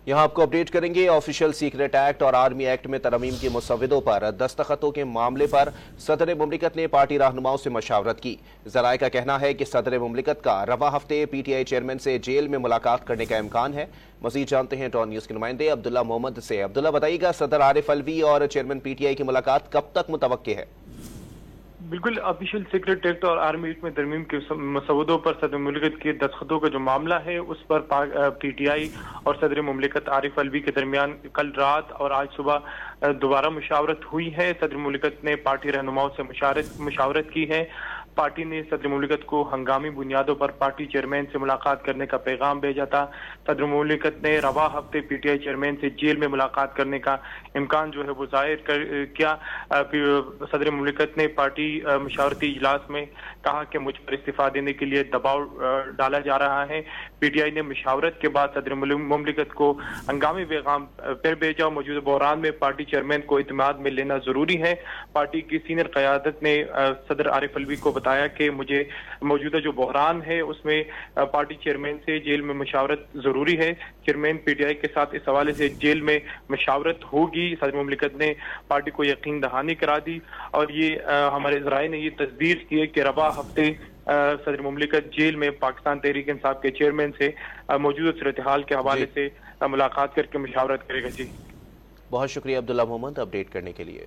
यहाँ आपको अपडेट करेंगे। ऑफिशियल सीक्रेट एक्ट और आर्मी एक्ट में तरमीम की मुसव्विदों पर दस्तखतों के मामले पर सदर मुमलिकत ने पार्टी रहनुमाओं से मशावरत की। जराये का कहना है कि सदर मुमलिकत का रवा हफ्ते PTI चेयरमैन से जेल में मुलाकात करने का इम्कान है। मजीद जानते हैं टॉन न्यूज के नुमाइंदे अब्दुल्ला मोहम्मद से। अब्दुल्ला, बताइएगा, सदर आरिफ अलवी और चेयरमैन PTI की मुलाकात कब तक मुतवक्के है? बिल्कुल, ऑफिशियल सीक्रेट एक्ट और आर्मी एक्ट में तरमीम के मसवदों पर सदर मुमलिकत के दस्तखतों का जो मामला है उस पर PTI और सदर मुमलिकत आरिफ अलवी के दरमियान कल रात और आज सुबह दोबारा मुशावरत हुई है। सदर मुमलिकत ने पार्टी रहनुमाओं से मुशावरत की है। पार्टी ने सदर मुमलिकत को हंगामी बुनियादों पर पार्टी चेयरमैन से मुलाकात करने का पैगाम भेजा था। सदर मुमलिकत ने रवा हफ्ते PTI चेयरमैन से जेल में मुलाकात करने का इम्कान जो है वो जाहिर किया। सदर मुमलिकत ने पार्टी मुशावरती इजलास में कहा कि मुझ पर इस्तीफा देने के लिए दबाव डाला जा रहा है। PTI ने मुशावरत के बाद सदर मुमलिकत को हंगामी पैगाम फिर भेजा। मौजूदा बहरान में पार्टी चेयरमैन को इत्मीनान में लेना जरूरी है। पार्टी की सीनियर क़यादत ने सदर आरिफ अलवी को बताया कि मुझे मौजूदा जो बहरान है उसमें पार्टी चेयरमैन से जेल में मुशावरत जरूरी है। चेयरमैन PTI के साथ इस हवाले से जेल में मुशावरत होगी। सदर मुमलिकत ने पार्टी को यकीन दहानी करा दी और ये हमारे ज़राए ने ये तस्दीक की है कि रवा हफ्ते सदर मुमलिकत जेल में पाकिस्तान तहरीक इंसाफ के चेयरमैन से मौजूदा सूरत हाल के हवाले से मुलाकात करके मुशावरत करेगा। जी, बहुत शुक्रिया अब्दुल्ला मोहम्मद अपडेट करने के लिए।